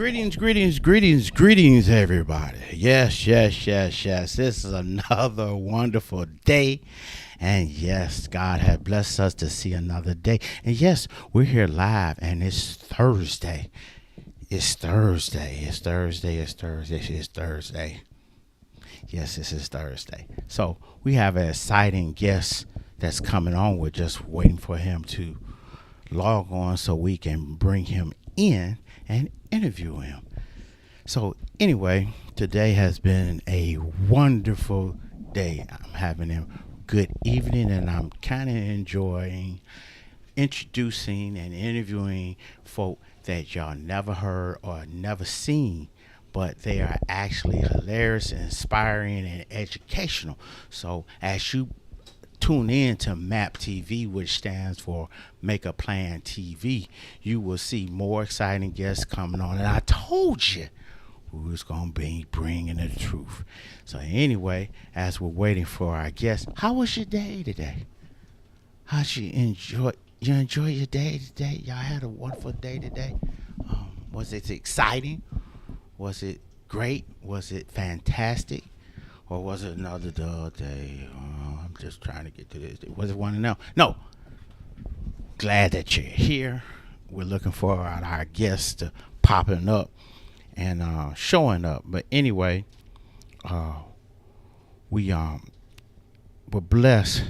Greetings, everybody. Yes. This is another wonderful day. And yes, God has blessed us to see another day. And yes, we're here live, and it's Thursday. It's Thursday. Yes, this is Thursday. So we have an exciting guest that's coming on. We're just waiting for him to log on so we can bring him in and interview him. So anyway, today has been a wonderful day. I'm having a good evening, and I'm kind of enjoying introducing and interviewing folk that y'all never heard or never seen, but they are actually hilarious, inspiring, and educational. So as you tune in to MAP TV, which stands for Make a Plan TV, you will see more exciting guests coming on. And I told you we was going to be bringing the truth. So anyway, as we're waiting for our guests, how was your day today? How'd you enjoy your day today? Y'all had a wonderful day today? Was it exciting? Was it great? Was it fantastic? Or was it another dull day? I'm just trying to get to this. Was it one to know? No. Glad that you're here. We're looking for our guests to popping up and showing up. But anyway, we were blessed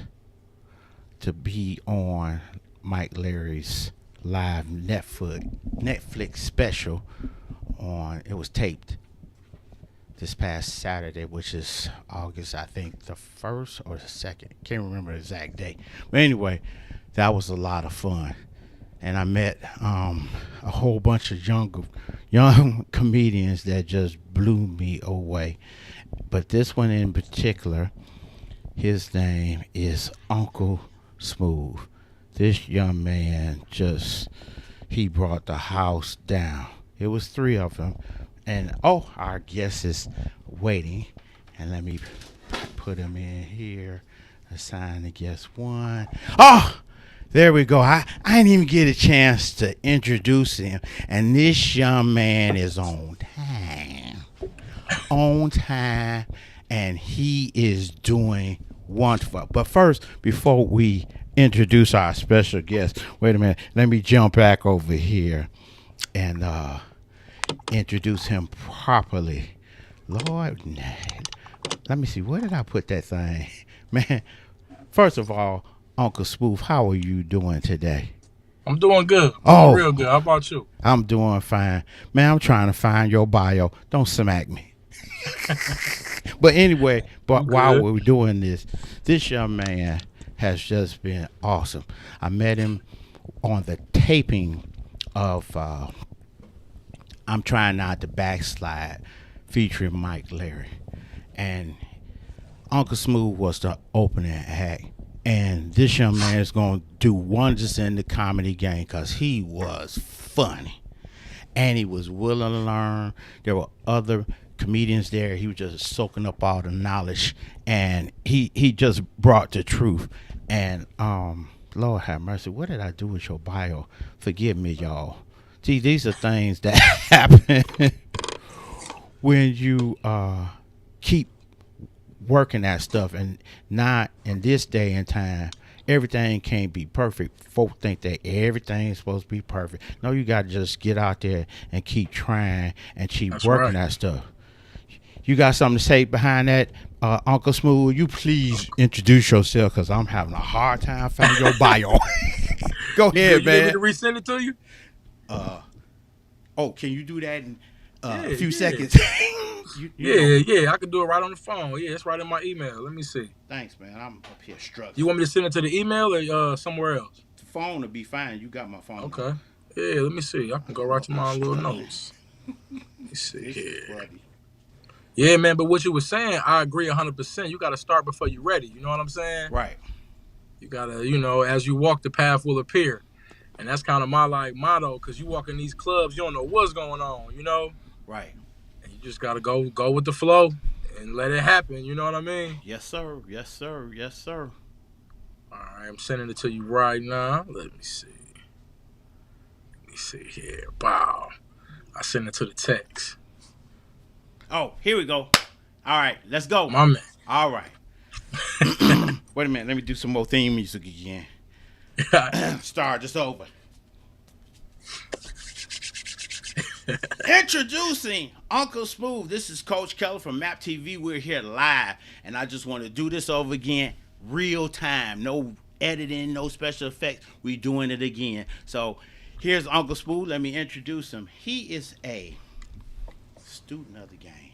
to be on Mike Larry's live Netflix special on. It was taped this past Saturday, which is August, I think, the 1st or the 2nd. Can't remember the exact date. But anyway, that was a lot of fun. And I met a whole bunch of young comedians that just blew me away. But this one in particular, his name is Uncle Smoove. This young man he brought the house down. It was 3 of them. And our guest is waiting, and let me put him in here. Assign the guest 1. There we go. I didn't even get a chance to introduce him, and this young man is on time, and he is doing wonderful. But first, before we introduce our special guest, wait a minute. Let me jump back over here and introduce him properly. Lord, let me see. Where did I put that thing? Man, first of all, Uncle Smoove, how are you doing today? I'm doing good. I'm real good. How about you? I'm doing fine. Man, I'm trying to find your bio. Don't smack me. But anyway, while we're doing this young man has just been awesome. I met him on the taping of I'm Trying Not to Backslide, featuring Mike Larry. And Uncle Smoove was the opening act. And this young man is going to do wonders in the comedy game because he was funny. And he was willing to learn. There were other comedians there. He was just soaking up all the knowledge. And he just brought the truth. And Lord have mercy, what did I do with your bio? Forgive me, y'all. See, these are things that happen when you keep working at stuff, and not in this day and time, everything can't be perfect. Folk think that everything's supposed to be perfect. No, you got to just get out there and keep trying and keep working at stuff. You got something to say behind that, Uncle Smoove? Will you please introduce yourself, because I'm having a hard time finding your bio. Go ahead, man. You need me to resend it to you? Can you do that in a few seconds? Yeah, I can do it right on the phone. Yeah, it's right in my email. Let me see. Thanks, man. I'm up here struggling. You want me to send it to the email or somewhere else? The phone will be fine. You got my phone. Okay. Yeah, let me see. I can go right to my little notes. Let me see here. Yeah, man, but what you were saying, I agree 100%. You got to start before you're ready. You know what I'm saying? Right. You got to, as you walk, the path will appear. And that's kind of my motto, because you walk in these clubs, you don't know what's going on, Right. And you just got to go with the flow and let it happen, you know what I mean? Yes, sir. All right, I'm sending it to you right now. Let me see here. Wow. I sent it to the text. Oh, here we go. All right, let's go. My man. All right. Wait a minute. Let me do some more theme music again. Start just over. Introducing Uncle Smoove. This is Coach Keller from Map TV. We're here live, and I just want to do this over again, real time. No editing, no special effects. We're doing it again. So here's Uncle Smoove. Let me introduce him. He is a student of the game.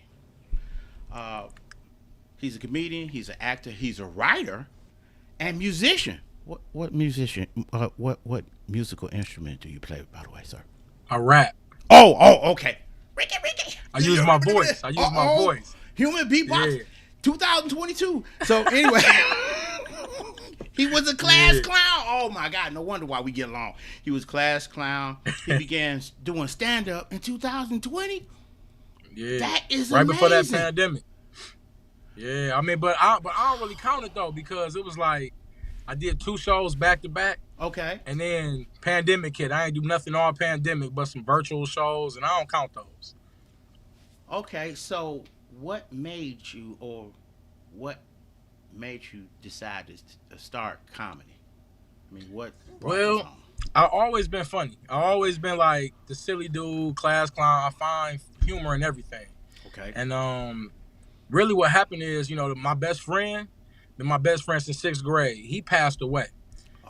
He's a comedian. He's an actor. He's a writer and musician. What musician? What musical instrument do you play? By the way, sir. I rap. Oh, okay. Ricky. I use my voice. My voice. Human beatbox. Yeah. 2022. So anyway, he was a class clown. Oh my God! No wonder why we get along. He was class clown. He began doing stand up in 2020. Yeah. That is right amazing. Before that pandemic. Yeah, I mean, but I don't really count it though, because it was like I did 2 shows back to back. Okay. And then pandemic hit. I ain't do nothing all pandemic but some virtual shows, and I don't count those. Okay, so what made you decide to start comedy? I mean, what brought this on? I've always been funny. I've always been like the silly dude, class clown. I find humor in everything. Okay. And really what happened is, my best friend, been my best friend since 6th grade, he passed away.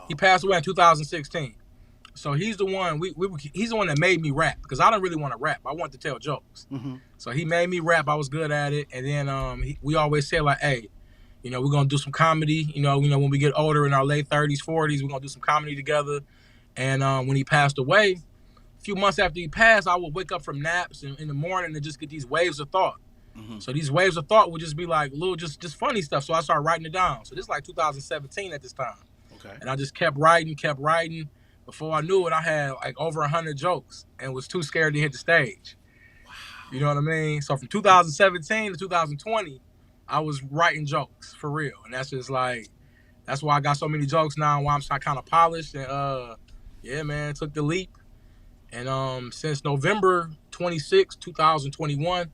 He passed away in 2016. So he's the one he's the one that made me rap, because I didn't really want to rap. I wanted to tell jokes. Mm-hmm. So he made me rap. I was good at it. And then we always say like, hey, we're gonna do some comedy. When we get older in our late 30s, 40s, we're gonna do some comedy together. And when he passed away, a few months after he passed, I would wake up from naps in the morning and just get these waves of thought. Mm-hmm. So these waves of thought would just be like little, just funny stuff. So I started writing it down. So this is like 2017 at this time. Okay. And I just kept writing. Before I knew it, I had like over 100 jokes and was too scared to hit the stage. Wow. You know what I mean? So from 2017 to 2020, I was writing jokes for real. And that's just like, that's why I got so many jokes now, why I'm kind of polished. And yeah, man, took the leap. And since November 26, 2021,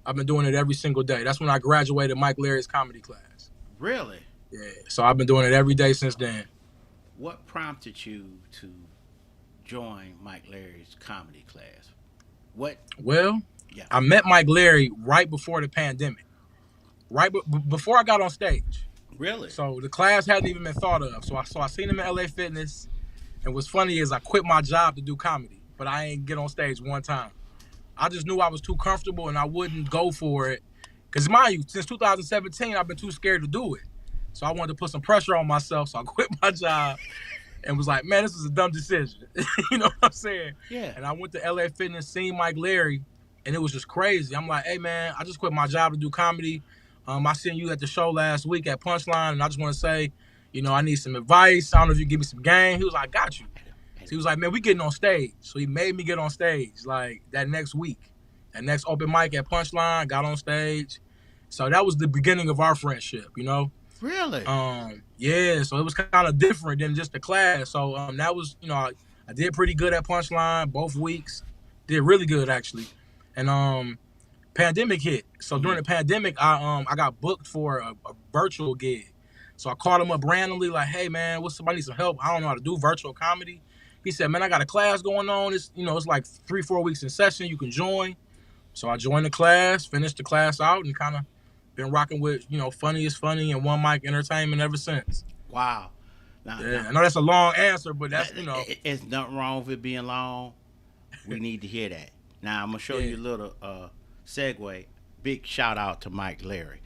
I've been doing it every single day. That's when I graduated Mike Larry's comedy class. Really? Yeah. So I've been doing it every day since then. What prompted you to join Mike Larry's comedy class? I met Mike Larry right before the pandemic. Right before I got on stage. Really? So the class hadn't even been thought of. So I seen him at LA Fitness. And what's funny is I quit my job to do comedy, but I ain't get on stage one time. I just knew I was too comfortable and I wouldn't go for it. Because mind you, since 2017, I've been too scared to do it. So I wanted to put some pressure on myself. So I quit my job and was like, man, this was a dumb decision. You know what I'm saying? Yeah. And I went to LA Fitness, seen Mike Larry, and it was just crazy. I'm like, hey, man, I just quit my job to do comedy. I seen you at the show last week at Punchline, and I just want to say, I need some advice. I don't know if you give me some game. He was like, I got you. So he was like, man, we getting on stage. So he made me get on stage like that next week. That next open mic at Punchline, got on stage. So that was the beginning of our friendship, Really? Yeah, so it was kind of different than just the class. So that was, I did pretty good at Punchline both weeks. Did really good, actually. And pandemic hit. So during the pandemic, I got booked for a virtual gig. So I called him up randomly, like, hey, man, somebody need some help? I don't know how to do virtual comedy. He said, man, I got a class going on. It's, it's like 3-4 weeks in session. You can join. So I joined the class, finished the class out, and kind of been rocking with, Funny is Funny and One Mic Entertainment ever since. Wow. I know that's a long answer, but that's, It's nothing wrong with it being long. We need to hear that. Now, I'm going to show you a little segue. Big shout out to Mike Larry.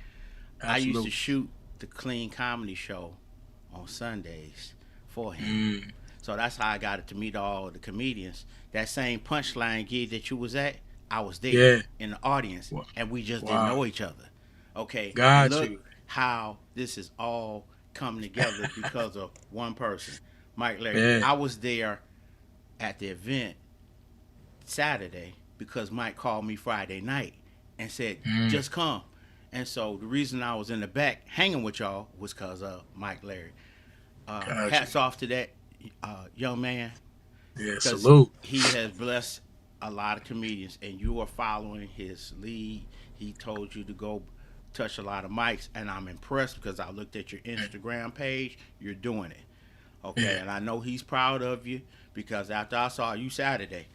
Absolutely. I used to shoot the Clean Comedy Show on Sundays for him. So that's how I got to meet all the comedians. That same Punchline gig that you was at, I was there in the audience, and we just didn't know each other. Okay, look how this is all coming together because of one person, Mike Larry. Yeah. I was there at the event Saturday because Mike called me Friday night and said, just come. And so the reason I was in the back hanging with y'all was because of Mike Larry. Hats off to that young man. Yeah, salute. He has blessed a lot of comedians, and you are following his lead. He told you to go touch a lot of mics, and I'm impressed because I looked at your Instagram page. You're doing it, okay? Yeah, And I know he's proud of you because after I saw you Saturday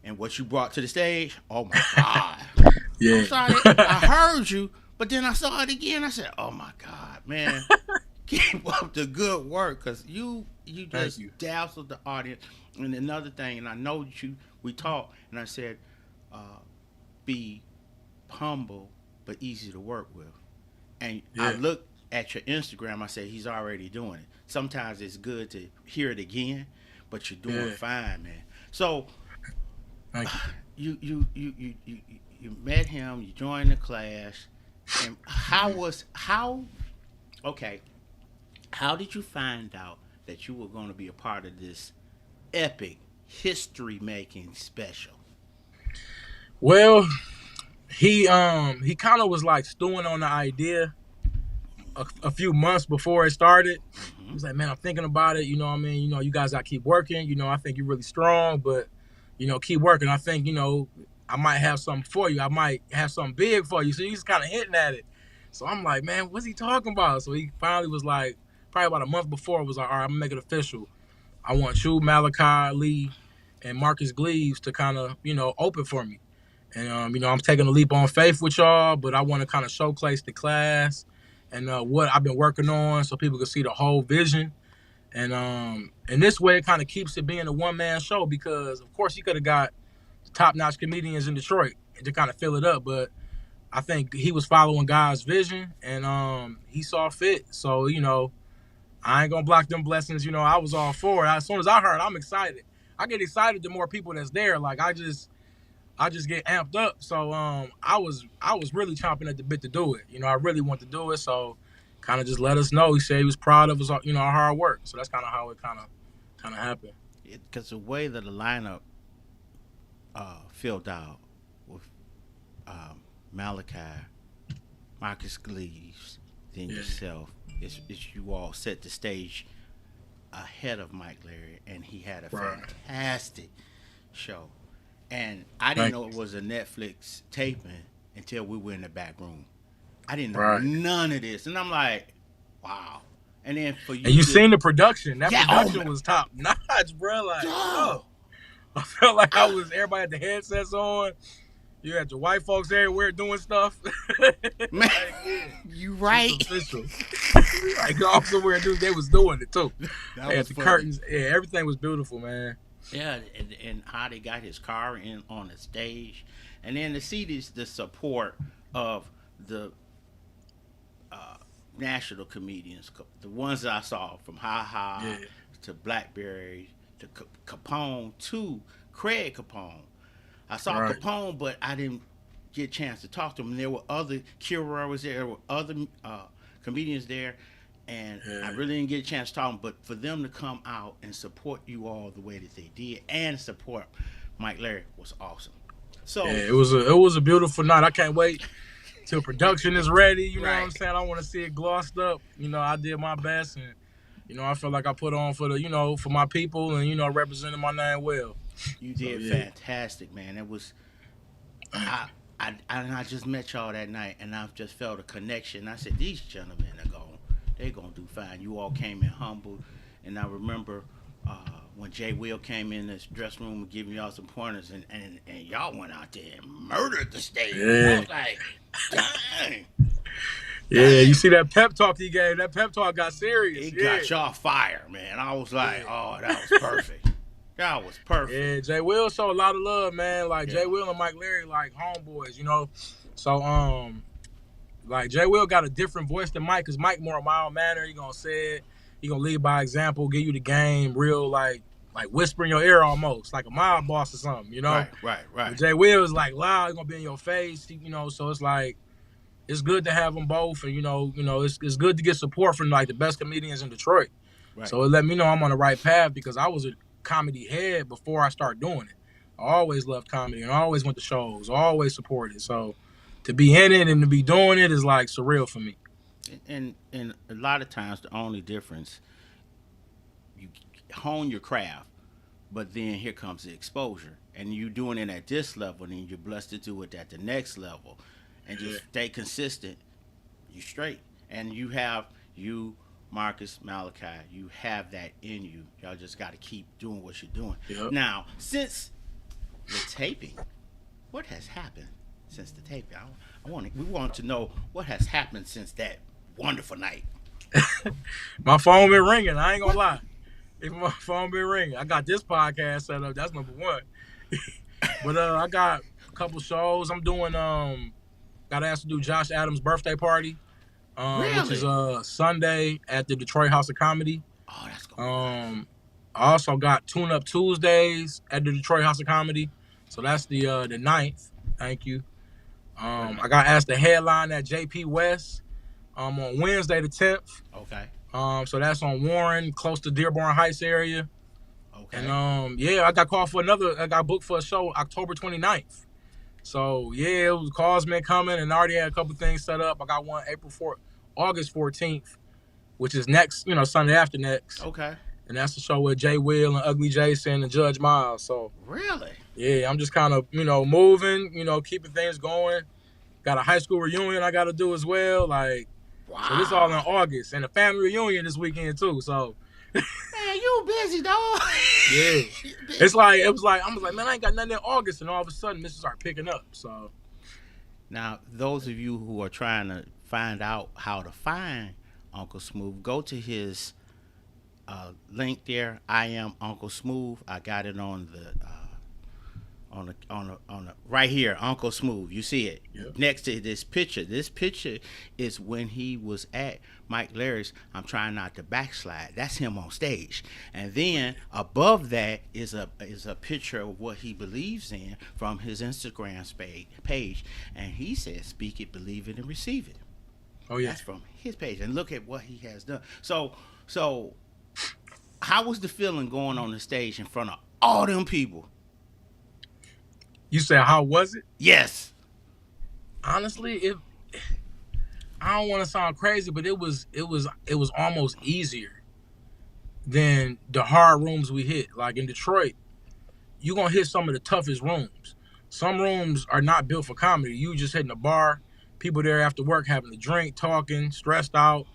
and what you brought to the stage, oh my God! I'm yeah. sorry, I heard you, but then I saw it again. I said, oh my God, man, keep up the good work because you Thank just you. dazzled the audience. And another thing, and I know that we talked, and I said, uh, be humble but easy to work with. And I Yeah, looked at your Instagram. I said he's already doing it. Sometimes it's good to hear it again, but you're doing yeah. fine, man. So Thank you. you met him. You joined the class, and how okay? How did you find out that you were going to be a part of this epic history making special? Well, he kind of was like stewing on the idea a few months before it started. He Mm-hmm. was like, man, I'm thinking about it. What I mean? You guys got to keep working. I think you're really strong, but, keep working. I think, I might have something for you. I might have something big for you. So he's kind of hinting at it. So I'm like, man, what's he talking about? So he finally was like, probably about a month before, was like, all right, I'm going to make it official. I want you, Malachi Lee, and Marcus Gleaves to kind of, open for me. And I'm taking a leap on faith with y'all, but I want to kind of showcase the class and what I've been working on, so people can see the whole vision. And this way, it kind of keeps it being a one man show because, of course, you could have got top notch comedians in Detroit to kind of fill it up, but I think he was following God's vision and he saw fit. So I ain't gonna block them blessings. I was all for it. As soon as I heard, I'm excited. I get excited the more people that's there. Like I just get amped up. So I was really chomping at the bit to do it. I really want to do it. So kind of just let us know. He said he was proud of us, our hard work. So that's kind of how it kind of happened. Because the way that the lineup filled out with Malachi, Marcus Gleaves, then Yeah. yourself, it's you all set the stage ahead of Mike Larry, and he had a Right. fantastic show. And I didn't Thank know you. it was a Netflix taping until we were in the back room. I didn't know Right. none of this, and I'm like, wow. And then for And you you to, seen the production. That yeah, oh production my, was top notch, bro. Like, oh, I felt like I ah, was everybody had the headsets on. You had your white folks everywhere doing stuff. Like, man, yeah, you it's right. official. Like also where dude they was doing it too. That They had was the funny. curtains. Yeah, everything was beautiful, man. Yeah, and how they got his car in on the stage, and then to see this the support of the uh, national comedians, the ones that I saw from Ha Ha Yeah. to Blackberry to Capone to Craig Capone. I saw Right. Capone, but I didn't get a chance to talk to him. And there were other Kira was there were other comedians there, and I Yeah. really didn't get a chance to talk to them. But for them to come out and support you all the way that they did, and support Mike Larry was awesome. Yeah. So It was a beautiful night. I can't wait till production is ready. You know what I'm right, saying? I want to see it glossed up. I did my best and I feel like I put on for for my people and represented my name well. you So did yeah. fantastic, man. It was I just met y'all that night, and I just felt a connection. I said these gentlemen they're gonna do fine. You all came in humble, and I remember when Jay Will came in this dressing room and giving y'all some pointers, and y'all went out there and murdered the stage. I Yeah. was like, dang, Yeah, you dang. see that pep talk he gave? That pep talk got serious. It Yeah. got y'all fire, man. I was like, oh, that was Yeah. perfect. That was perfect. Yeah, Jay Will showed a lot of love, man. Like Yeah. Jay Will and Mike Larry, like homeboys. So like Jay Will got a different voice than Mike, cause Mike more mild manner. He gonna say it. He gonna lead by example, give you the game, real like whisper in your ear almost, like a mob boss or something. Right, right, right. But Jay Will is like loud. He gonna be in your face. So it's like it's good to have them both, and it's good to get support from like the best comedians in Detroit. Right. So it let me know I'm on the right path because I was a comedy head before I started doing it. I always loved comedy and I always went to shows, always supported. So to be in it and to be doing it is like surreal for me. And a lot of times the only difference, you hone your craft, But then here comes the exposure, and you doing it at this level, and then you're blessed to do it at the next level, and Yeah. just stay consistent. You straight, and you have you, Marcus Malachi. You have that in you. Y'all just got to keep doing what you're doing. Yep. Now, since the taping, what has happened since the taping? We want to know what has happened since that wonderful night. My phone been ringing. I ain't gonna What? lie. If my phone been ringing, I got this podcast set up. That's number one. But I got a couple shows. I'm doing got asked to do Josh Adams' birthday party, which is Really? Sunday at the Detroit House of Comedy. Oh, that's gonna be nice. I also got Tune Up Tuesdays at the Detroit House of Comedy. So that's the 9th. Thank you. Wait a I minute. got asked to headline at JP West on Wednesday the 10th. Okay. So that's on Warren, close to Dearborn Heights area. And Okay. yeah, I got called for I got booked for a show October 29th. So yeah, it was calls been coming, and I already had a couple things set up. I got one August 14th, which is next, Sunday after next. Okay. And that's the show with Jay Will and Ugly Jason and Judge Miles. So Really? yeah, I'm just kind of, moving, keeping things going. Got a high school reunion I got to do as well. Like, so this all in Wow. August, and a family reunion this weekend too. So Man, you busy, dog. yeah, You busy. it's like it was like I was like, man, I ain't got nothing in August, and all of a sudden this start picking up. So Now, those of you who are trying to find out how to find Uncle Smoove, go to his link there. I am Uncle Smoove. I got it on the right here, Uncle Smoove. You see it yeah, next to this picture. This picture is when he was at Mike Larry's. I'm trying not to backslide. That's him on stage, and then above that is a picture of what he believes in from his Instagram page, and he says, "Speak it, believe it, and receive it." oh yeah. That's from his page, and look at what he has done. So, how was the feeling going on the stage in front of all them people? You said how was it? Yes. Honestly, I don't want to sound crazy, but it was almost easier than the hard rooms we hit. Like in Detroit, you gonna hit some of the toughest rooms. Some rooms are not built for comedy. You just hitting a bar, people there after work having a drink, talking, stressed out.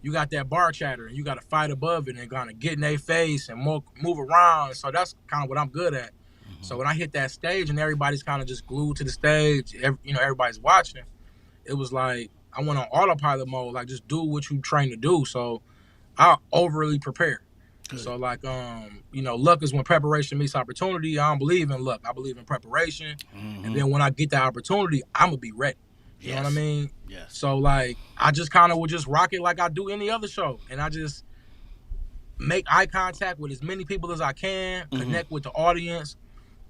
You got that bar chatter, and you got to fight above it and kind of get in their face and move around. So that's kind of what I'm good at. Mm-hmm. So when I hit that stage and everybody's kind of just glued to the stage, everybody's watching. It was like I went on autopilot mode, like just do what you trained to do. So I overly prepare. Good. So like luck is when preparation meets opportunity. I don't believe in luck. I believe in preparation. Mm-hmm. And then when I get that opportunity, I'm gonna be ready. You know what I mean? Yes. So like I just kind of would just rock it like I do any other show, and I just make eye contact with as many people as I can, connect with the audience,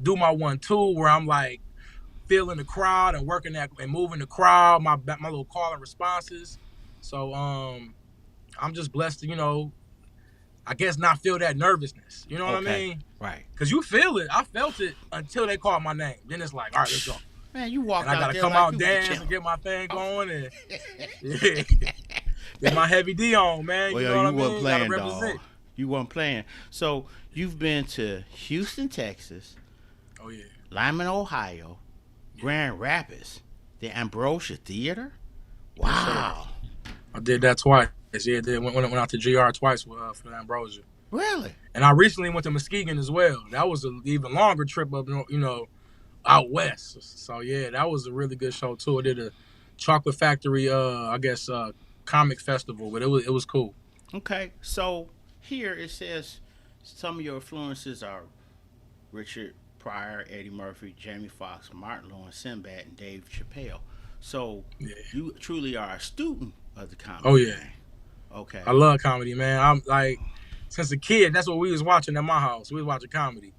do my 1-2 where I'm like feeling the crowd and working that and moving the crowd, my little call and responses. So I'm just blessed to I guess not feel that nervousness. You know what I mean? Right. Cause you feel it. I felt it until they called my name. Then it's like, all right, let's go. Man, you walked And I out gotta there come like out, you dance, was and get my thing going, and yeah. get my heavy D on, man. Well, You know what I you weren't mean? playing, Gotta dog. represent. You weren't playing. So you've been to Houston, Texas, Oh yeah. Lyman, Ohio, Grand Rapids, the Ambrosia Theater. Yes, sir. Wow. I did that twice. Yeah, I did. Went out to GR twice for the Ambrosia. Really? And I recently went to Muskegon as well. That was an even longer trip up, out west. So yeah, that was a really good show too. I did a Chocolate Factory, comic festival, but it was cool. Okay. So here it says some of your influences are Richard Pryor, Eddie Murphy, Jamie Foxx, Martin Lawrence, Sinbad, and Dave Chappelle. So Yeah. you truly are a student of the comedy. Oh yeah. Game. Okay. I love comedy, man. I'm like, since a kid, that's what we was watching at my house. We was watching comedy.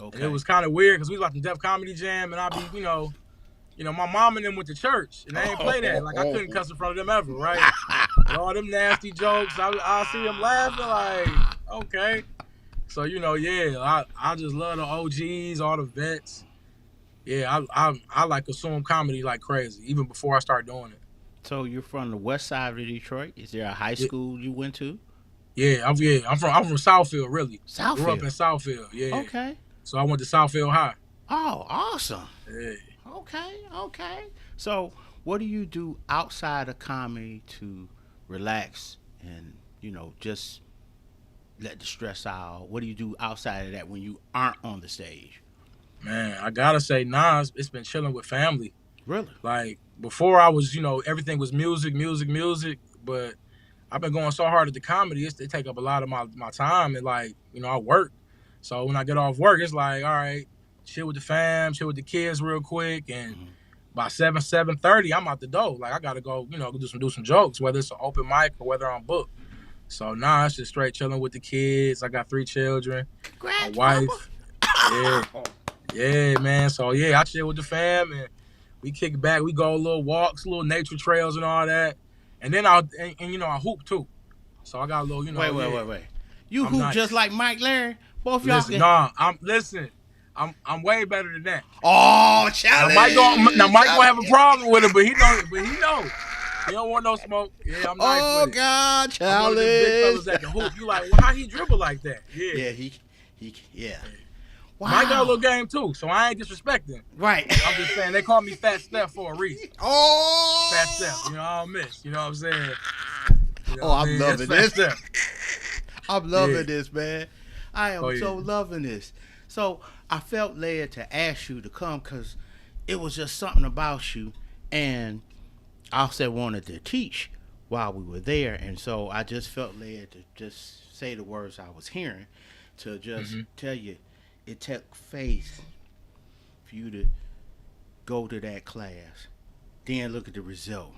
Okay. And it was kind of weird because we was watching Def Comedy Jam, and I'd be, my mom and them went to church, and they ain't play that. Like, I couldn't cuss in front of them ever, right? And all them nasty jokes, I see them laughing, like, okay. So, I just love the OGs, all the vets. Yeah, I like consume comedy like crazy, even before I start doing it. So you're from the west side of Detroit. Is there a high school you went to? I'm from Southfield, really. Grew up in Southfield. Southfield, yeah. Okay. So I went to Southfield High. Oh, awesome. Yeah. Okay, okay. So, what do you do outside of comedy to relax and just let the stress out? What do you do outside of that when you aren't on the stage? Man, I gotta say, nah, it's been chilling with family. Really? Like before, I was, everything was music, music, music. But I've been going so hard at the comedy, it take up a lot of my time, and like, I work. So when I get off work, it's like, all right, chill with the fam, chill with the kids real quick, and Hmm. by 7:30, I'm out the door. Like I gotta go, do some jokes, whether it's an open mic or whether I'm booked. So nah, it's just straight chilling with the kids. I got 3 children, a Congrats, Papa. wife. Yeah, yeah, man. So yeah, I chill with the fam and we kick back. We go little walks, little nature trails and all that. And then I hoop too. So I got a little, Wait, wait, yeah, wait, wait. You I'm hoop just nice. like Mike Larry. Both y'all Listen, can. nah, I'm way better than that. Oh, Now Mike gonna have a challenge. problem with it, but he know. He don't want no smoke. Yeah, I'm nice Oh with it. God, I'm one of them big fellas challenge. that can hoop. You like, well, how he dribble like that? Yeah. Yeah, yeah. Mike got a little Wow. game too, so I ain't disrespecting. Right. I'm just saying they call me Fat Steph for a reason. Fat Steph, Oh. I don't miss. You know what I'm saying? You know Oh, what I I'm mean? That's loving Fat this. Steph. I'm Yeah. loving this, man. I Oh am yeah. so loving this. So I felt led to ask you to come because it was just something about you, and I also wanted to teach while we were there, and so I just felt led to just say the words I was hearing, to just hmm tell you it took faith for you to go to that class, then look at the result.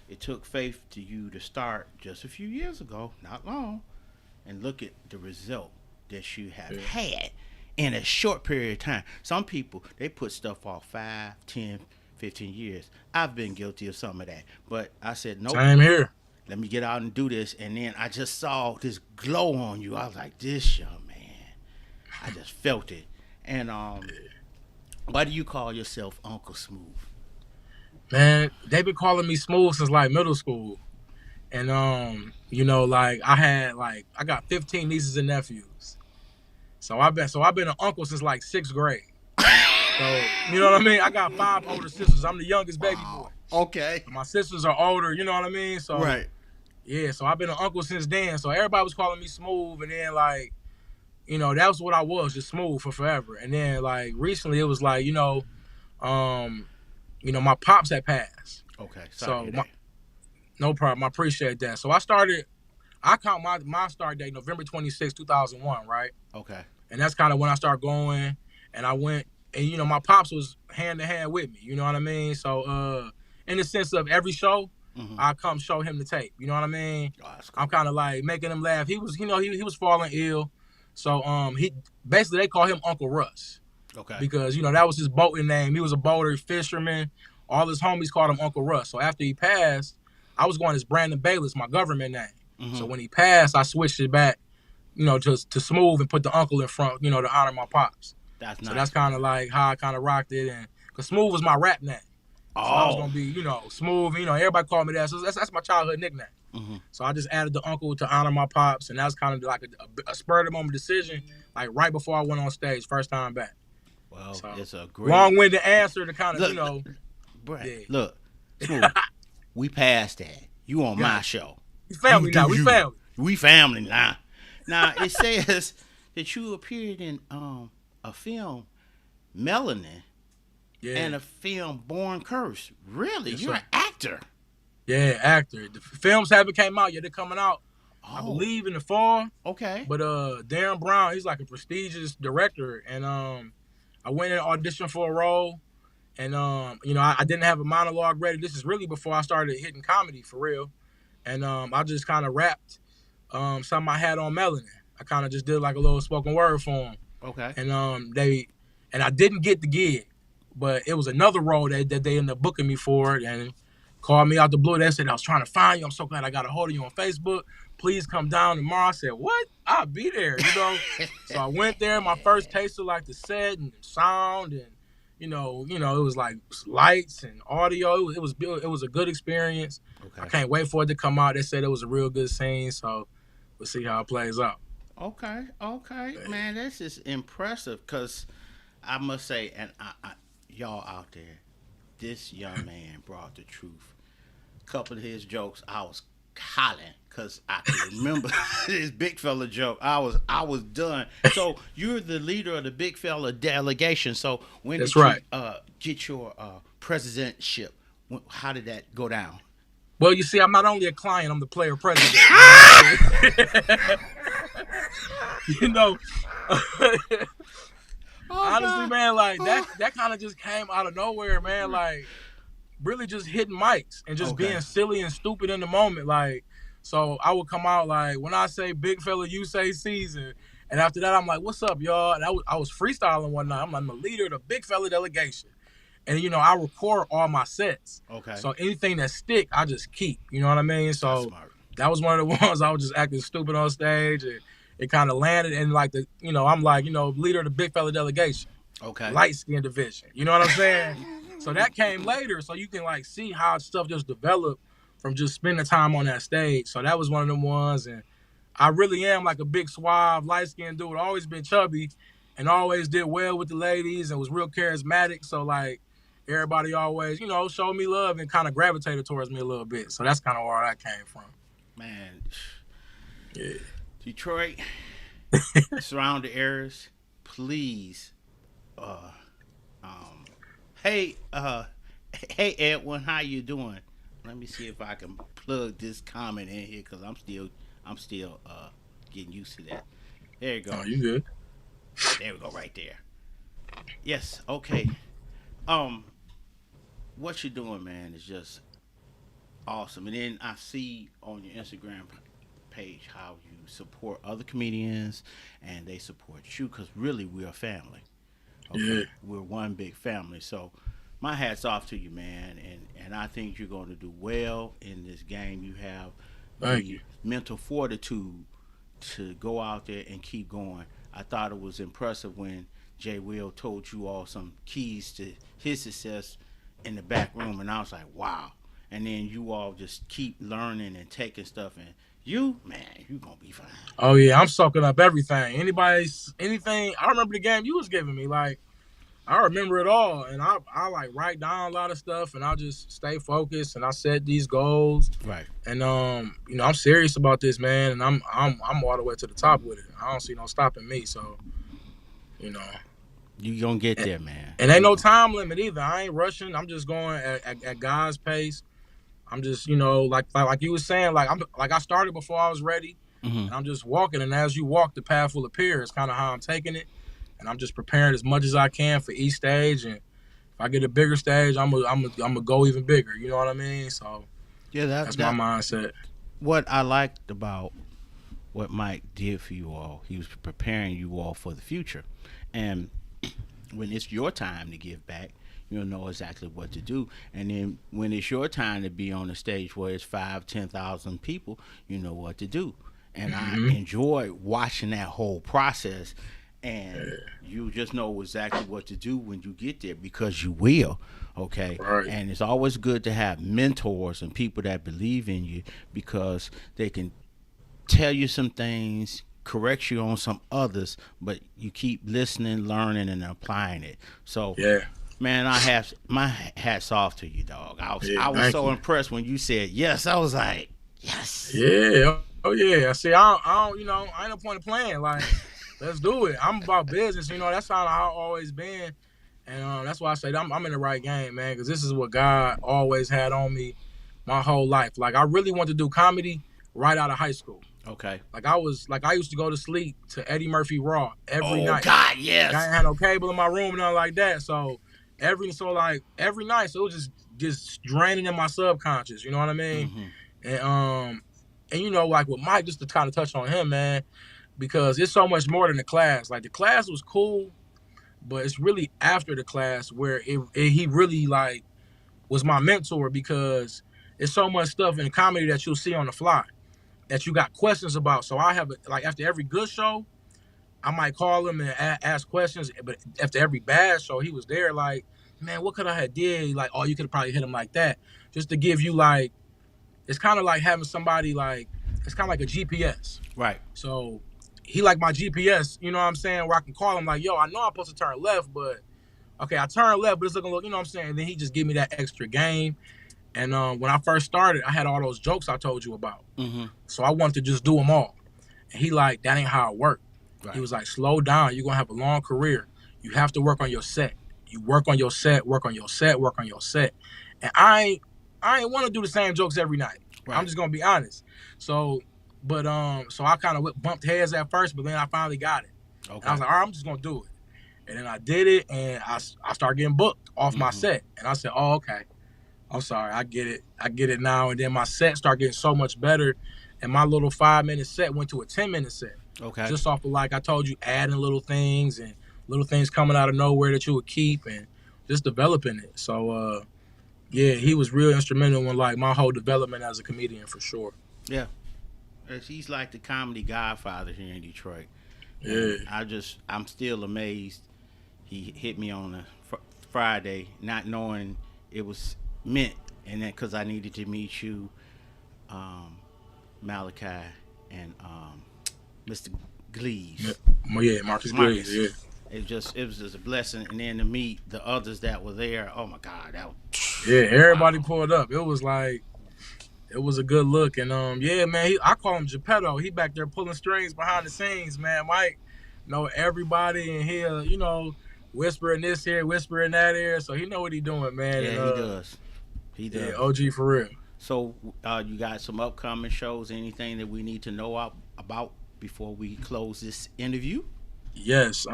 It took faith to you to start just a few years ago, not long, and look at the result that you have Yeah. had in a short period of time. Some people, they put stuff off 5, 10, 15 years. I've been guilty of some of that. But I said, nope, Same here. let me get out and do this. And then I just saw this glow on you. I was like, this young man. I just felt it. And why do you call yourself Uncle Smoove? Man, they been calling me Smooth since like middle school. And like I got 15 nieces and nephews. So I've been an uncle since like 6th grade. So you know what I mean? I got 5 older sisters. I'm the youngest baby boy. Wow. Okay. My sisters are older, you know what I mean? So Right. yeah, so I've been an uncle since then. So everybody was calling me Smooth, and then like, that was what I was, just Smooth for forever. And then like recently it was like, um, my pops had passed. Okay. Sorry to So hear my, that. no problem. I appreciate that. So I count my start date November 26, 2001, right? Okay. And that's kind of when I started going, and I went, and my pops was hand to hand with me. You know what I mean? So in the sense of every show, Mm-hmm. I come show him the tape. You know what I mean? Oh, that's I'm cool. kind of like making him laugh. He was, he was falling ill, so he basically they call him Uncle Russ Okay. because that was his boating name. He was a boater, fisherman. All his homies called him Uncle Russ. So after he passed, I was going as Brandon Bayless, my government name. So Mm-hmm. when he passed, I switched it back, to Smooth and put the uncle in front, to honor my pops. That's So that's nice, kind man. of like how I kind of rocked it, and because Smooth was my rap name. So I was Oh. gonna be, Smooth. Everybody called me that. So that's my childhood nickname. Mm-hmm. So I just added the uncle to honor my pops, and that was kind of like a spur of the moment decision, like right before I went on stage, first time back. Well, So it's a great long-winded answer to kind of, look, Brett. yeah. Look, Smooth. We passed that. You on my Got show. we You family do now. We you. family. We family now. Now it says that you appeared in a film, Melanin, Yeah. and a film, Born Cursed. Really, Yes, you're sir. an actor. Yeah, actor. The films haven't came out yet. They're coming out, I Oh, believe, in the fall. okay. But Darren Brown, he's like a prestigious director, and I went and auditioned for a role, and I didn't have a monologue ready. This is really before I started hitting comedy for real, and I just kind of rapped something I had on Melanin. I kind of just did like a little spoken word for him, Okay. and I didn't get the gig, but it was another role that they ended up booking me for, and called me out the blue. They said, I was trying to find you. I'm so glad I got a hold of you on Facebook. Please come down tomorrow. I said, what? I'll be there. So I went there. My first taste of like the set and sound, and it was like lights and audio. It was a good experience. I Okay. can't wait for it to come out. They said it was a real good scene. So we'll see how it plays out. Okay, okay, man, this is impressive. Cause I must say, and y'all out there, this young man brought the truth. Couple of his jokes, I was hollering because I could remember this big fella joke. I was done. So you're the leader of the big fella delegation. So when That's did you right. get your presidentship? How did that go down? Well, you see, I'm not only a client, I'm the player president. You know what I'm saying? you know, Oh honestly, God. man, like that Oh. that kind of just came out of nowhere, man. Like really just hitting mics and just Okay. being silly and stupid in the moment. Like, so I would come out like when I say big fella, you say season. And after that, I'm like, what's up, y'all? And I was freestyling one night. I'm the leader of the big fella delegation. And I record all my sets. Okay. So anything that stick, I just keep. You know what I mean? That's So smart. that was one of the ones I was just acting stupid on stage, and it kind of landed. And like I'm like leader of the big fella delegation, Okay. light skin division. You know what I'm saying? So that came later. So you can like see how stuff just developed from just spending time on that stage. So that was one of them ones, and I really am like a big suave, light skinned dude. Always been chubby and always did well with the ladies and was real charismatic. So like everybody always, showed me love and kind of gravitated towards me a little bit. So that's kind of where that came from. Man, Yeah. Detroit, surrounding areas, please. Uh, um, hey, hey Edwin, how you doing? Let me see if I can plug this comment in here because I'm still getting used to that. There you Oh, go. you good? There we go, right there. Yes. Okay. Um, what you doing, man, is just awesome. And then I see on your Instagram page how you support other comedians and they support you because really we're a family. Yeah. Okay, we're one big family. So my hats off to you, man, and I think you're going to do well in this game. You have Thank you. the mental fortitude to go out there and keep going. I thought it was impressive when Jay Will told you all some keys to his success in the back room, and I was like, wow. And then you all just keep learning and taking stuff, and man, you gonna be fine. Oh yeah, I'm soaking up everything. Anything. I remember the game you was giving me. Like I remember it all, and I like write down a lot of stuff, and I just stay focused, and I set these goals, Right. and I'm serious about this, man, and I'm all the way to the top with it. I don't see no stopping me. So you know, You gonna get and, there, man. and ain't You no gonna. time limit either. I ain't rushing. I'm just going at God's pace. I'm just like you was saying, like I started before I was ready, Hmm. and I'm just walking, and as you walk, the path will appear. It's kind of how I'm taking it, and I'm just preparing as much as I can for each stage. And if I get a bigger stage, I'm gonna go even bigger. You know what I mean? So Yeah, that that's my that mindset. what I liked about what Mike did for you all. He was preparing you all for the future, and when it's your time to give back, you'll know exactly what to do. And then when it's your time to be on a stage where it's 5, 10,000 people, you know what to do. And I Hmm. enjoy watching that whole process. And you just know exactly what to do when you get there because you will. Okay. Right. And it's always good to have mentors and people that believe in you because they can tell you some things, correct you on some others, but you keep listening, learning, and applying it. So, Yeah. man, I have my hats off to you, dog. I was Yeah. I was Thank so you. impressed when you said yes. I was like, yes. Yeah. Oh yeah. See, I don't. I ain't no point of playing. Like, let's do it. I'm about business. That's how I've always been. And that's why I say I'm in the right game, man, because this is what God always had on me my whole life. Like I really wanted to do comedy right out of high school. Okay. I used to go to sleep to Eddie Murphy Raw every Oh night. God, Like I yes. ain't had no cable in my room and nothing like that. So every night, so it was just draining in my subconscious. You know what I mean? Hmm. And like with Mike, just to kind of touch on him, man, because it's so much more than the class. Like the class was cool, but it's really after the class where he really like was my mentor because it's so much stuff in comedy that you'll see on the fly that you got questions about. So I have like after every good show, I might call him and ask questions. But after every bad show, he was there like, man, what could I have did? Like, oh, you could have probably hit him like that, just to give you like it's kind of like having somebody like it's kind of like a GPS. Right. So he like my GPS, you know what I'm saying? Where I can call him like, yo, I know I'm supposed to turn left, but okay, I turn left, but it's looking, you know what I'm saying? And then he just give me that extra game. And when I first started, I had all those jokes I told you about. Mm-hmm. So I wanted to just do them all. And he like, that ain't how it worked. Right. He was like, slow down. You're going to have a long career. You have to work on your set. You work on your set, work on your set, work on your set. And I ain't want to do the same jokes every night. Right. I'm just going to be honest. So I kind of bumped heads at first, but then I finally got it. Okay. And I was like, all right, I'm just going to do it. And then I did it, and I started getting booked off my set. And I said, oh, okay. I'm sorry, I get it now. And then my set started getting so much better, and my little 5-minute set went to a 10-minute set. Okay. Just off of, like I told you, adding little things and little things coming out of nowhere that you would keep and just developing it. So, yeah, he was real instrumental in, like, my whole development as a comedian for sure. Yeah. He's like the comedy godfather here in Detroit. Yeah. And I'm still amazed. He hit me on a Friday, not knowing it was meant, and then because I needed to meet you, Malachi, and Mr. Gleaves. Yeah, Marcus Gleaves. Yeah. It was just a blessing, and then to meet the others that were there. Oh my God, everybody pulled up. It was like, it was a good look, and yeah, man. I call him Geppetto. He back there pulling strings behind the scenes, man. Mike know everybody, and he'll, you know, whisper in this ear, whisper in that ear, so he know what he doing, man. Yeah, and, he does. He does. Yeah, OG for real. So, you got some upcoming shows? Anything that we need to know about before we close this interview? Yes.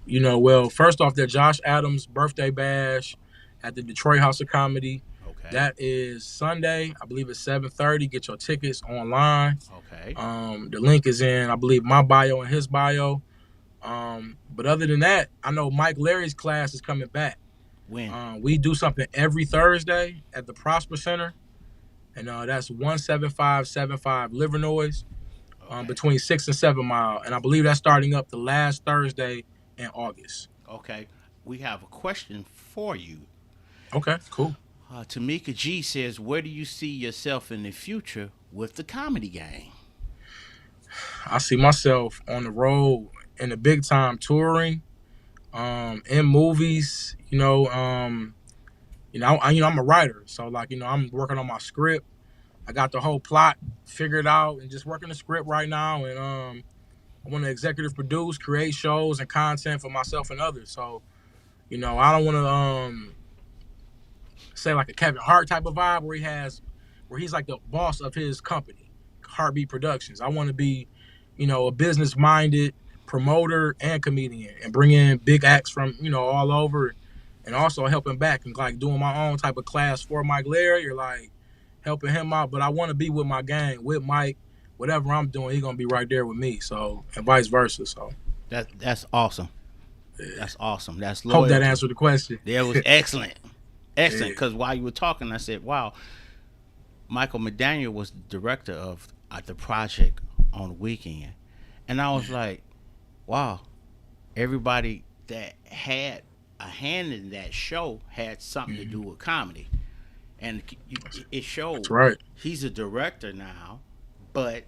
You know, well, first off, that Josh Adams birthday bash at the Detroit House of Comedy. Okay. That is Sunday. I believe it's 7:30. Get your tickets online. Okay. The link is in, I believe, my bio and his bio. But other than that, I know Mike Larry's class is coming back. When? We do something every Thursday at the Prosper Center, and that's 17575 Livernois, between 6 and 7 Mile, and I believe that's starting up the last Thursday in August. Okay, we have a question for you. Okay, cool. Tamika G says, where do you see yourself in the future with the comedy game? I see myself on the road in the big time touring, in movies. I'm a writer, so like, I'm working on my script. I got the whole plot figured out and just working the script right now. And I want to executive produce, create shows and content for myself and others. So, I don't want to say like a Kevin Hart type of vibe where he's like the boss of his company, Heartbeat Productions. I want to be, a business-minded promoter and comedian and bring in big acts from, all over, and also helping back and like doing my own type of class for Mike Larry or like helping him out. But I want to be with my gang, with Mike. Whatever I'm doing, he's gonna be right there with me. So, and vice versa. So that's awesome. Yeah. That's awesome. That's loyalty. Hope that answered the question. That was excellent. Excellent. Because while you were talking, I said, wow, Michael McDaniel was the director of the project on the weekend. And I was like, wow, everybody that had a hand in that show had something to do with comedy. And it showed. That's right. He's a director now, but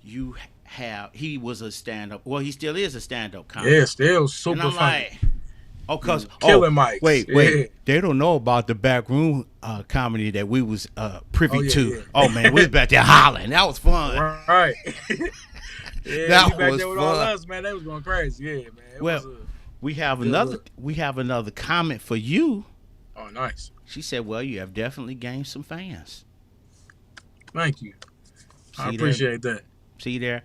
he was a stand-up. Well, he still is a stand-up comic. Yeah, still super and I'm funny. Like, killing Mike. Wait. They don't know about the backroom comedy that we was privy to. Yeah. Oh man, we was back there hollering. That was fun. Right. Yeah, that back was there with fun. All us, man. They was going crazy. Yeah, man. We have another comment for you. Oh, nice. She said, "Well, you have definitely gained some fans." Thank you. I appreciate that. See there,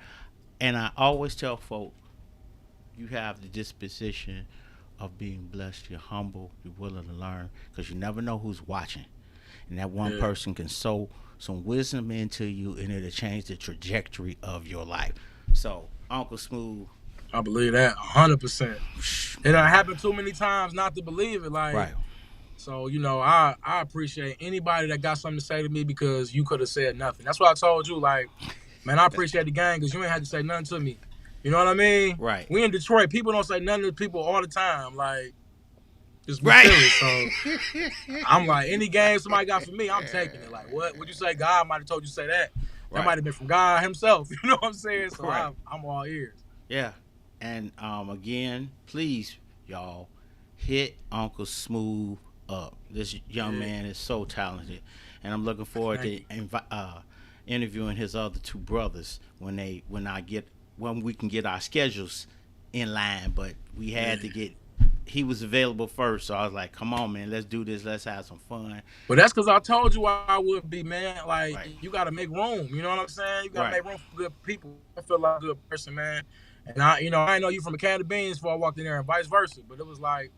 and I always tell folk, you have the disposition of being blessed. You're humble. You're willing to learn because you never know who's watching, and that one person can sow some wisdom into you, and it'll change the trajectory of your life. So, Uncle Smoove, I believe that 100%. It done happened too many times not to believe it. Like, right. So, I appreciate anybody that got something to say to me because you could have said nothing. That's why I told you, like, man, I appreciate the gang because you ain't had to say nothing to me. You know what I mean? Right. We in Detroit. People don't say nothing to people all the time. Like, just be right. serious. So, I'm like, any game somebody got for me, I'm taking it. Like, what? Would you say God might have told you to say that? That Right. might have been from God himself. You know what I'm saying? So Right. I'm all ears. Yeah. And again, please, y'all, hit Uncle Smoove up. This young Yeah, man is so talented, and I'm looking forward thank to you. interviewing his other two brothers when we can get our schedules in line. But we had to Yeah. get he was available first, so I was like, "Come on, man, let's do this. Let's have some fun." But that's because I told you I would be, man. Like, Right. you got to make room. You know what I'm saying? You got to Right. make room for good people. I feel like a good person, man. And I know you from a can of beans before I walked in there, and vice versa. But it was like,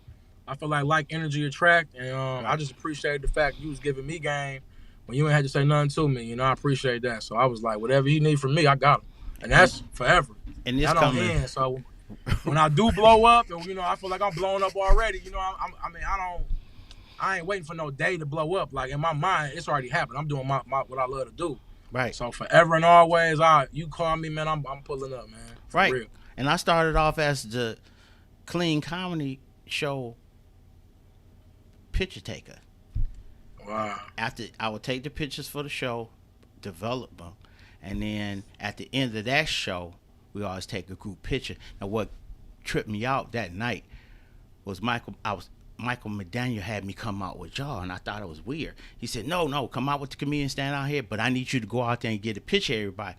I feel like energy attract, and I Right. just appreciated the fact you was giving me game when you ain't had to say nothing to me. I appreciate that. So I was like, whatever he need from me, I got him, and And that's forever. and this That don't coming. end. So when I do blow up, and I feel like I'm blowing up already. I ain't waiting for no day to blow up. Like in my mind, it's already happened. I'm doing my what I love to do. Right. So forever and always, you call me, man. I'm pulling up, man. For Right. real. And I started off as the clean comedy show picture taker. Wow. After I would take the pictures for the show, develop them, and then at the end of that show, we always take a group picture. Now, what tripped me out that night was Michael McDaniel had me come out with y'all, and I thought it was weird. He said, "No, come out with the comedian, stand out here, but I need you to go out there and get a picture of everybody."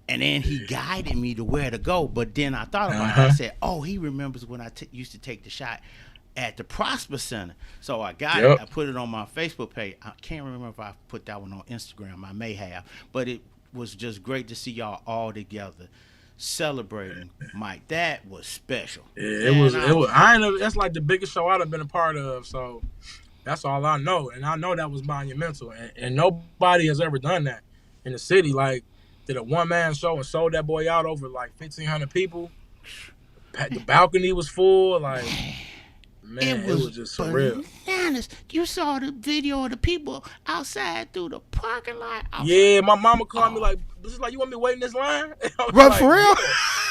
And then he guided me to where to go. But then I thought about it. I said, "Oh, he remembers when I used to take the shot at the Prosper Center." So I got it. Yep. I put it on my Facebook page. I can't remember if I put that one on Instagram. I may have. But it was just great to see y'all all together celebrating Mike. That was special. Yeah, it Man, was. It was. I ain't know, that's like the biggest show I've been a part of. So that's all I know, and I know that was monumental. And nobody has ever done that in the city. Like, did a one man show and sold that boy out over like 1,500 people. The balcony was full. Like, man, it was just surreal. Bananas. You saw the video of the people outside through the parking lot. Yeah, my mama called me like, "This is like, you want me to wait in this line?" I was Right, like, for real? "Yeah."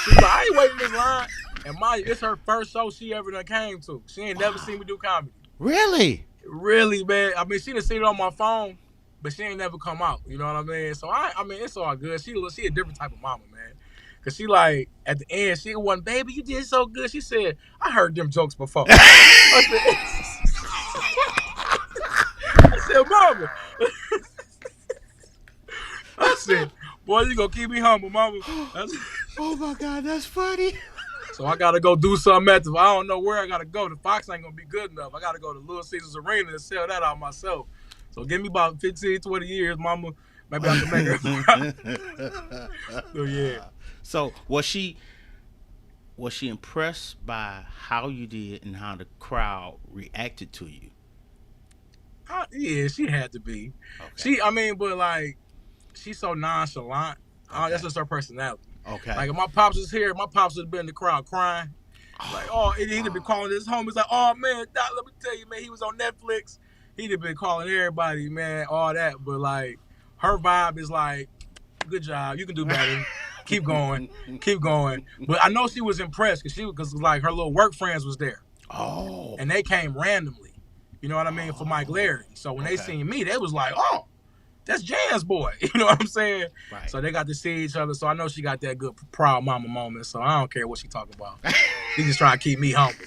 She's like, "I ain't waiting in this line." And it's her first show she ever done came to. She ain't never seen me do comedy. Really? Really, man. I mean, she done seen it on my phone, but she ain't never come out. You know what I mean? So I mean, it's all good. She a different type of mama, man. Cause she like at the end, she won, "Baby, you did so good." She said, "I heard them jokes before." I said, "Mama." I said, "Boy, you gonna keep me humble, mama." Oh my God, that's funny. So I gotta go do something at I don't know where I gotta go. The Fox ain't gonna be good enough. I gotta go to Little Caesars Arena and sell that out myself. So give me about 15, 20 years, mama. Maybe I can make it. So yeah. So was she impressed by how you did and how the crowd reacted to you? Yeah, she had to be. Okay. But like, she's so nonchalant. Okay. That's just her personality. Okay. Like if my pops was here, my pops would have been in the crowd crying. Like, he'd have been calling his homies like, "Oh man, Doc, let me tell you, man, he was on Netflix." He'd have been calling everybody, man, all that. But like, her vibe is like, "Good job, you can do better. Keep going, keep going." But I know she was impressed because like her little work friends was there. Oh. And they came randomly. You know what I mean? For Mike Larry. So when they seen me, they was like, "Oh, that's Jan's boy." You know what I'm saying? Right. So they got to see each other. So I know she got that good proud mama moment. So I don't care what she talking about. She just trying to keep me humble.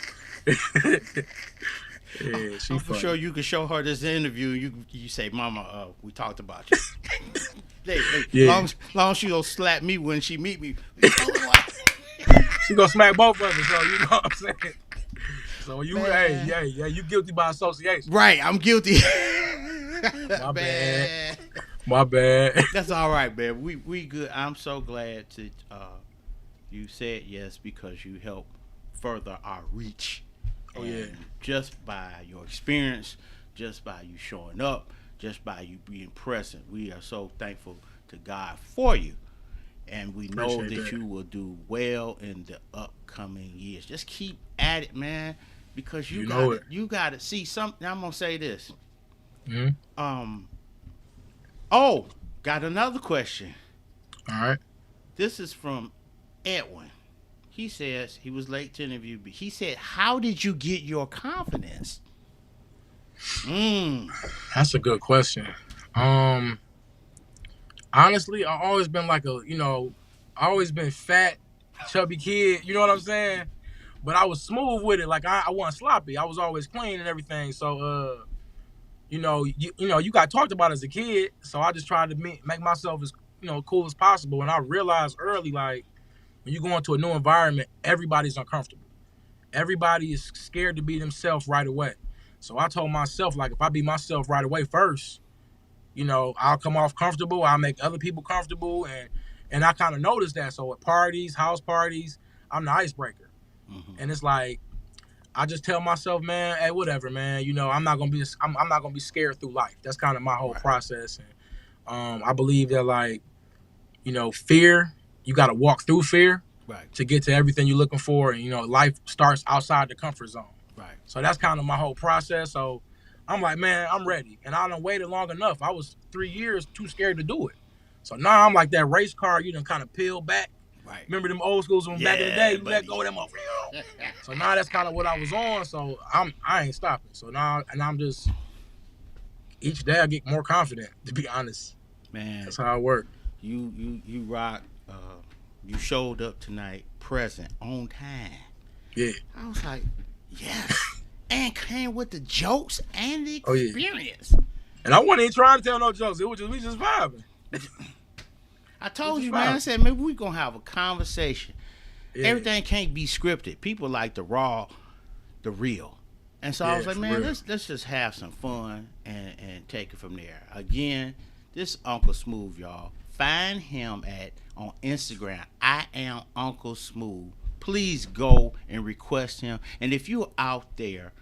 Yeah, she I'm sure you can show her this interview. You say, "Mama, we talked about you." Yeah. Long she don't slap me when she meet me. She gonna smack both of us. So you know what I'm saying? So you, you guilty by association. Right, I'm guilty. My bad. My bad. That's all right, man. We good. I'm so glad to you said yes because you help further our reach. Oh yeah. Just by your experience, just by you showing up, just by you being present, we are so thankful to God for you. And we know that you will do well in the upcoming years. Just keep at it, man, because you got to see something. I'm gonna say this. Mm-hmm. Got another question. All right. This is from Edwin. He says he was late to interview, but he said, "How did you get your confidence?" That's a good question. Honestly, I always been like I always been fat, chubby kid. You know what I'm saying? But I was smooth with it. Like I wasn't sloppy. I was always clean and everything. So you got talked about as a kid. So I just tried to make myself as cool as possible. And I realized early, like when you go into a new environment, everybody's uncomfortable. Everybody is scared to be themselves right away. So I told myself, like, if I be myself right away first, I'll come off comfortable. I'll make other people comfortable, and I kind of noticed that. So at parties, house parties, I'm the icebreaker, and it's like I just tell myself, man, hey, whatever, man. I'm not gonna be scared through life. That's kind of my whole process, and I believe that like fear, you got to walk through fear to get to everything you're looking for, and life starts outside the comfort zone. Right. So that's kind of my whole process. So I'm like, man, I'm ready. And I done waited long enough. I was 3 years too scared to do it. So now I'm like that race car, you done kind of peel back. Right. Remember them old schools from back in the day? You let go of them over. So now that's kind of what I was on. So I ain't stopping. So now, and I'm just, each day I get more confident, to be honest. Man. That's how it works. You rock. You showed up tonight, present, on time. Yeah. I was like, yes. And came with the jokes and the experience. Oh, yeah. And I wasn't even trying to tell no jokes. It was just we just vibing. I told you, man. I said maybe we gonna have a conversation. Yeah. Everything can't be scripted. People like the raw, the real. And so I was like, man, let's just have some fun and take it from there. Again, this is Uncle Smoove, y'all. Find him on Instagram. I am Uncle Smoove. Please go and request him. And if you're out there,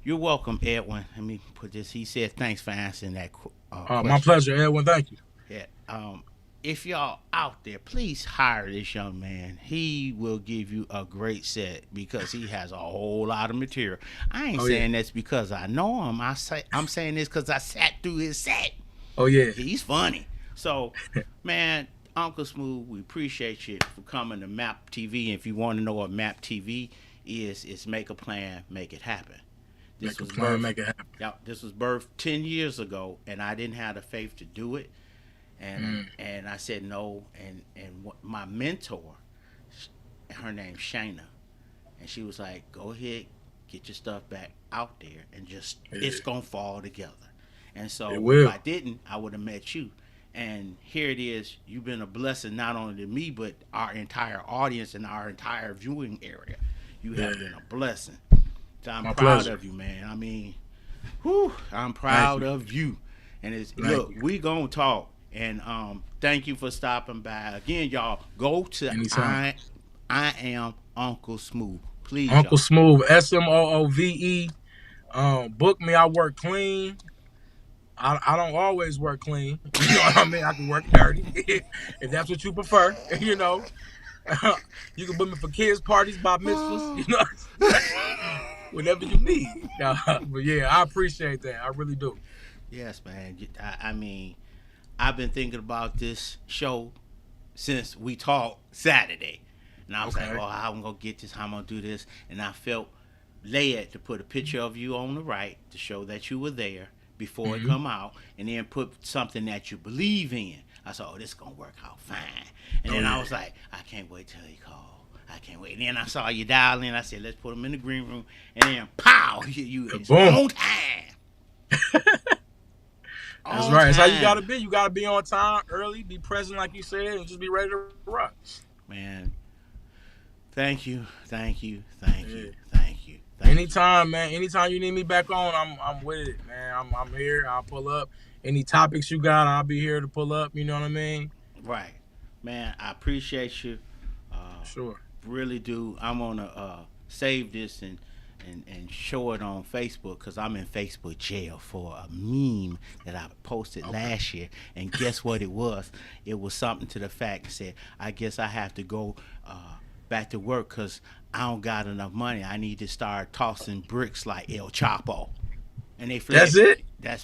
you're welcome, Edwin. Let me put this. He said, thanks for answering that question. My pleasure, Edwin. Thank you. Yeah. If y'all out there, please hire this young man. He will give you a great set because he has a whole lot of material. I ain't saying that's because I know him. I'm saying this because I sat through his set. Oh, yeah. He's funny. So, man, Uncle Smoove, we appreciate you for coming to MAP TV. And if you want to know what MAP TV is, it's make a plan, make it happen. Make a plan, make it happen. Yeah, this was birthed 10 years ago, and I didn't have the faith to do it. And I said no. And my mentor, her name's Shayna, and she was like, go ahead, get your stuff back out there, and just it's going to fall together. And so if I didn't, I would have met you. And here it is. You've been a blessing not only to me, but our entire audience and our entire viewing area. You have been a blessing. So I'm proud of you, man. I mean, I'm proud of you. And look, we gonna talk. And thank you for stopping by. Again, y'all, go to I am Uncle Smoove. Please, Uncle Smoove, SMOOVE. Book me. I work clean. I don't always work clean. You know what I mean? I can work dirty if that's what you prefer. You can book me for kids' parties, bar mitzvahs. Whatever you need. But yeah, I appreciate that. I really do. Yes, man. I mean, I've been thinking about this show since we talked Saturday. And I was like, how I'm going to get this, how I'm going to do this. And I felt led to put a picture of you on the right to show that you were there before it come out. And then put something that you believe in. I said, this is going to work out fine. And then I was like, I can't wait till he calls. I can't wait. And then I saw you dial in. I said, let's put him in the green room. And then, pow, you on time. That's right. That's how you gotta be. You gotta be on time, early, be present, like you said, and just be ready to rock. Man, thank you. Anytime, man. Anytime you need me back on, I'm with it, man. I'm here. I'll pull up. Any topics you got, I'll be here to pull up. You know what I mean? Right, man. I appreciate you. Sure. Really do. I'm gonna save this and show it on Facebook because I'm in Facebook jail for a meme that I posted last year. And guess what it was? It was something to the fact that said, I guess I have to go back to work because I don't got enough money. I need to start tossing bricks like El Chapo. And they flagged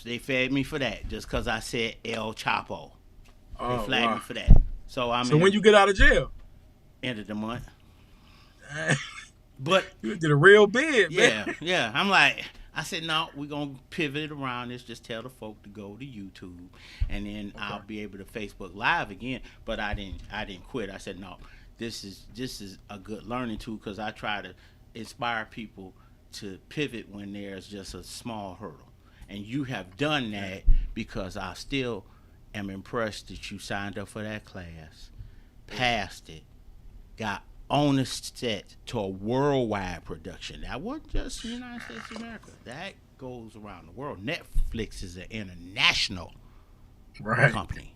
They fed me for that just because I said El Chapo. They flagged me for that. So when you get out of jail? End of the month. But you did a real bid, man. Yeah. I'm like, I said, no, we're gonna pivot it around this. Just tell the folk to go to YouTube, and then I'll Okay. be able to Facebook Live again. But I didn't quit. I said, no, this is a good learning tool because I try to inspire people to pivot when there's just a small hurdle, and you have done Yeah. that because I still am impressed that you signed up for that class, Yeah. passed it, got on the set to a worldwide production. That wasn't just the United States of America. That goes around the world. Netflix is an international Right. company.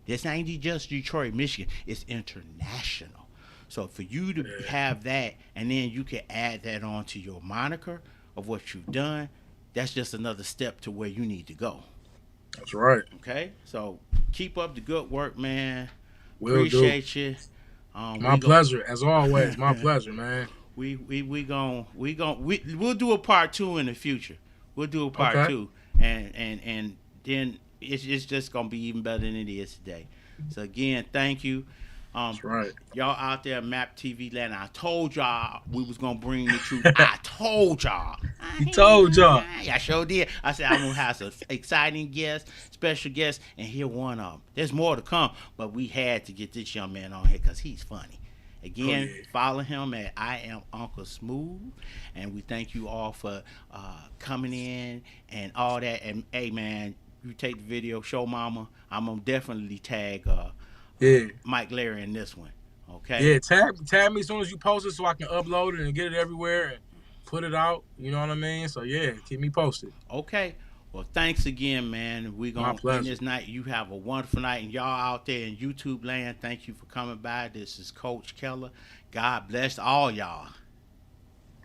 This ain't just Detroit, Michigan. It's international. So for you to Yeah. have that, and then you can add that on to your moniker of what you've done, that's just another step to where you need to go. That's right. Okay, so keep up the good work, man. Will do. Appreciate you. My We go. pleasure, as always. My pleasure, man. We'll do a part two in the future. We'll do a part Okay. two, and then it's just gonna be even better than it is today. So again, thank you. Um, That's right. y'all out there, Map TV Land. I told y'all we was gonna bring the truth. I told y'all. He told y'all. I sure did. I said I'm gonna have some exciting guests, special guests, and here one of them. There's more to come, but we had to get this young man on here because he's funny. Oh Again, yeah. follow him at I am Uncle Smoove, and we thank you all for coming in and all that. And hey, man, you take the video, show Mama. I'm gonna definitely tag Yeah. Mike Larry in this one. Okay. Yeah. Tag me as soon as you post it so I can upload it and get it everywhere and put it out. You know what I mean? So yeah, keep me posted. Okay. Well, thanks again, man. We're My going to end pleasure. this night. You have a wonderful night. And y'all out there in YouTube land, thank you for coming by. This is Coach Keller. God bless all y'all.